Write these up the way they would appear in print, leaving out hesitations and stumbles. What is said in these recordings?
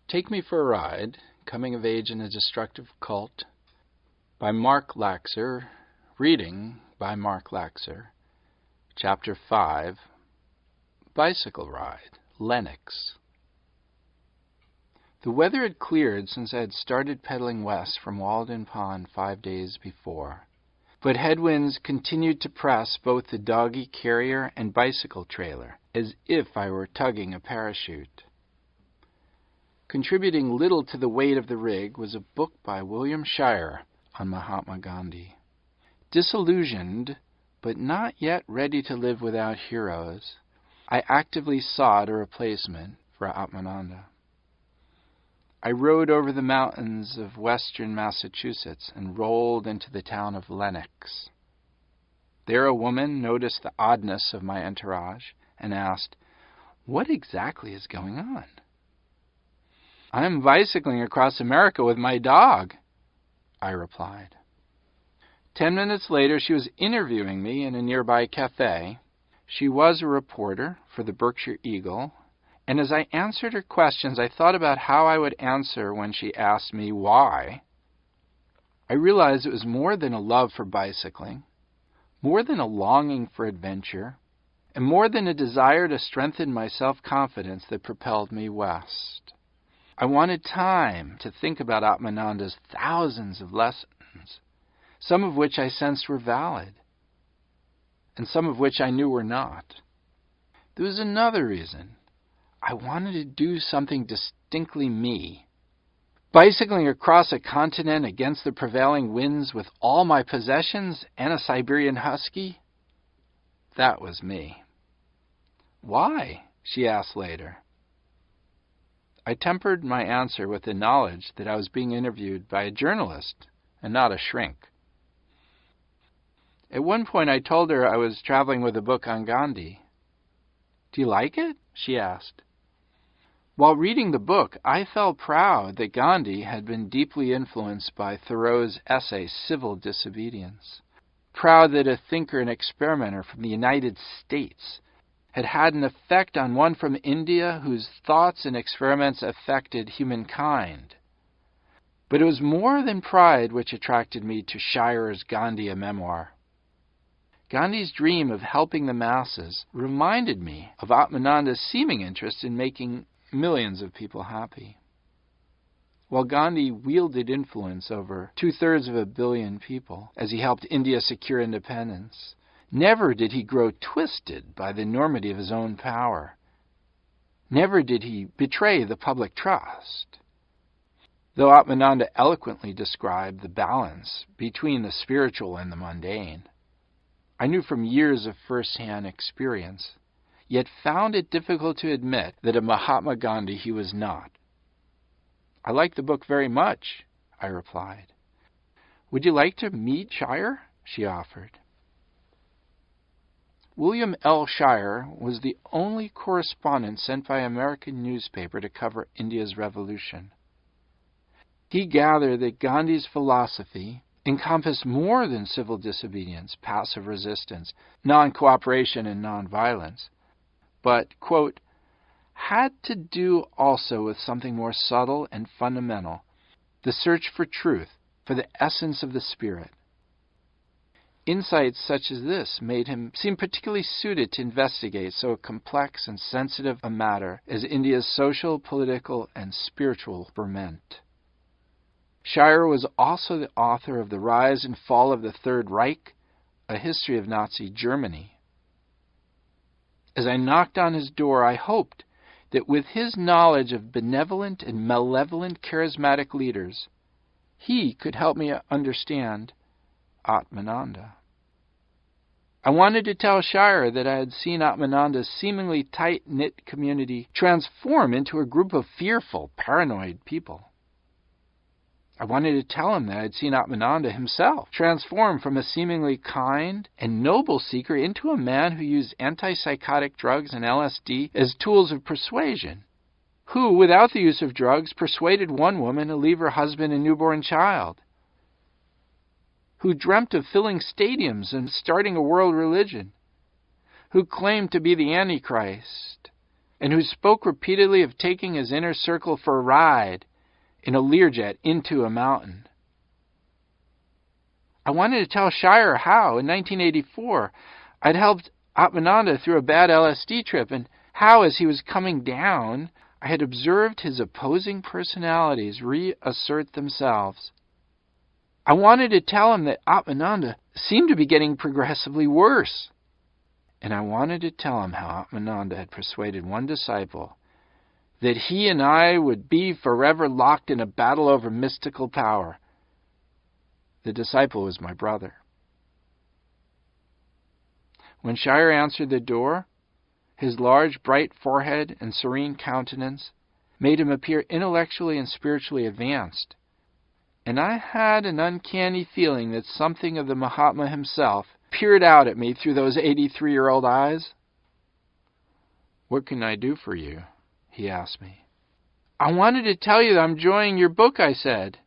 Take Me for a Ride, Coming of Age in a Destructive Cult, by Mark Laxer, reading by Mark Laxer. Chapter 5, Bicycle Ride, Lennox. The weather had cleared since I had started pedaling west from Walden Pond 5 days before, but headwinds continued to press both the doggy carrier and bicycle trailer, as if I were tugging a parachute. Contributing little to the weight of the rig was a book by William Shirer on Mahatma Gandhi. Disillusioned, but not yet ready to live without heroes, I actively sought a replacement for Atmananda. I rode over the mountains of western Massachusetts and rolled into the town of Lennox. There a woman noticed the oddness of my entourage and asked, "What exactly is going on?" "I am bicycling across America with my dog," I replied. 10 minutes later, she was interviewing me in a nearby cafe. She was a reporter for the Berkshire Eagle, and as I answered her questions, I thought about how I would answer when she asked me why. I realized it was more than a love for bicycling, more than a longing for adventure, and more than a desire to strengthen my self-confidence that propelled me west. I wanted time to think about Atmananda's thousands of lessons, some of which I sensed were valid, and some of which I knew were not. There was another reason. I wanted to do something distinctly me. Bicycling across a continent against the prevailing winds with all my possessions and a Siberian husky, that was me. "Why?" she asked later. I tempered my answer with the knowledge that I was being interviewed by a journalist and not a shrink. At one point I told her I was traveling with a book on Gandhi. "Do you like it?" she asked. While reading the book, I felt proud that Gandhi had been deeply influenced by Thoreau's essay, Civil Disobedience. Proud that a thinker and experimenter from the United States had an effect on one from India whose thoughts and experiments affected humankind. But it was more than pride which attracted me to Shirer's Gandhi, a memoir. Gandhi's dream of helping the masses reminded me of Atmananda's seeming interest in making millions of people happy. While Gandhi wielded influence over 2/3 billion people as he helped India secure independence, never did he grow twisted by the enormity of his own power. Never did he betray the public trust. Though Atmananda eloquently described the balance between the spiritual and the mundane, I knew from years of first-hand experience, yet found it difficult to admit that a Mahatma Gandhi he was not. "I like the book very much," I replied. "Would you like to meet Shirer?" she offered. William L. Shirer was the only correspondent sent by an American newspaper to cover India's revolution. He gathered that Gandhi's philosophy encompassed more than civil disobedience, passive resistance, non-cooperation, and non-violence, but, quote, had to do also with something more subtle and fundamental, the search for truth, for the essence of the spirit. Insights such as this made him seem particularly suited to investigate so complex and sensitive a matter as India's social, political, and spiritual ferment. Shirer was also the author of The Rise and Fall of the Third Reich, a history of Nazi Germany. As I knocked on his door, I hoped that with his knowledge of benevolent and malevolent charismatic leaders, he could help me understand Atmananda. I wanted to tell Shirer that I had seen Atmananda's seemingly tight-knit community transform into a group of fearful, paranoid people. I wanted to tell him that I had seen Atmananda himself transform from a seemingly kind and noble seeker into a man who used antipsychotic drugs and LSD as tools of persuasion, who, without the use of drugs, persuaded one woman to leave her husband and newborn child, who dreamt of filling stadiums and starting a world religion, who claimed to be the Antichrist, and who spoke repeatedly of taking his inner circle for a ride in a Learjet into a mountain. I wanted to tell Shire how, in 1984, I'd helped Atmananda through a bad LSD trip, and how, as he was coming down, I had observed his opposing personalities reassert themselves. I wanted to tell him that Atmananda seemed to be getting progressively worse. And I wanted to tell him how Atmananda had persuaded one disciple that he and I would be forever locked in a battle over mystical power. The disciple was my brother. When Shire answered the door, his large, bright forehead and serene countenance made him appear intellectually and spiritually advanced, and I had an uncanny feeling that something of the Mahatma himself peered out at me through those 83-year-old eyes. "What can I do for you?" he asked me. "I wanted to tell you that I'm enjoying your book," I said,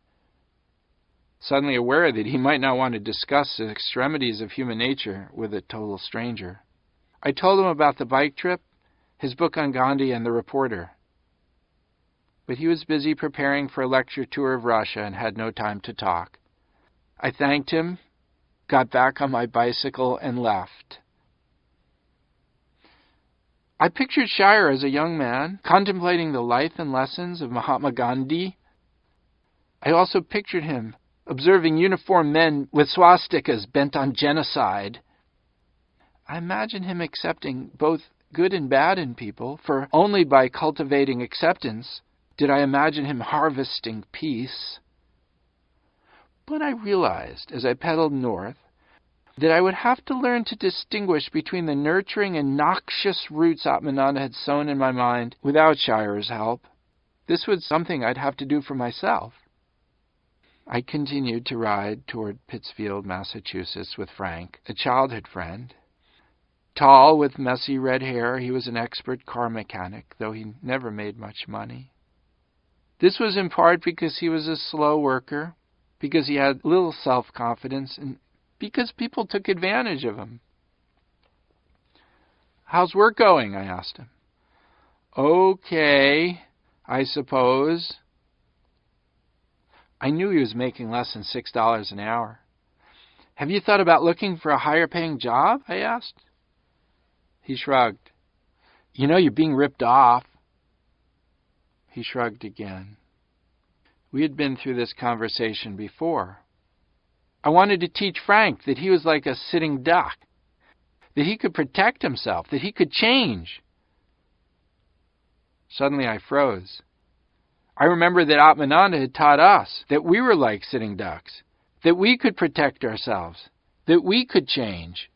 suddenly aware that he might not want to discuss the extremities of human nature with a total stranger. I told him about the bike trip, his book on Gandhi, and the reporter. But he was busy preparing for a lecture tour of Russia and had no time to talk. I thanked him, got back on my bicycle, and left. I pictured Shire as a young man, contemplating the life and lessons of Mahatma Gandhi. I also pictured him observing uniformed men with swastikas bent on genocide. I imagine him accepting both good and bad in people, for only by cultivating acceptance did I imagine him harvesting peace. But I realized, as I pedaled north, that I would have to learn to distinguish between the nurturing and noxious roots Atmananda had sown in my mind without Shire's help. This was something I'd have to do for myself. I continued to ride toward Pittsfield, Massachusetts, with Frank, a childhood friend. Tall, with messy red hair, he was an expert car mechanic, though he never made much money. This was in part because he was a slow worker, because he had little self-confidence, and because people took advantage of him. "How's work going?" I asked him. "Okay, I suppose." I knew he was making less than $6 an hour. "Have you thought about looking for a higher-paying job?" I asked. He shrugged. "You know, you're being ripped off." He shrugged again. We had been through this conversation before. I wanted to teach Frank that he was like a sitting duck, that he could protect himself, that he could change. Suddenly I froze. I remembered that Atmananda had taught us that we were like sitting ducks, that we could protect ourselves, that we could change.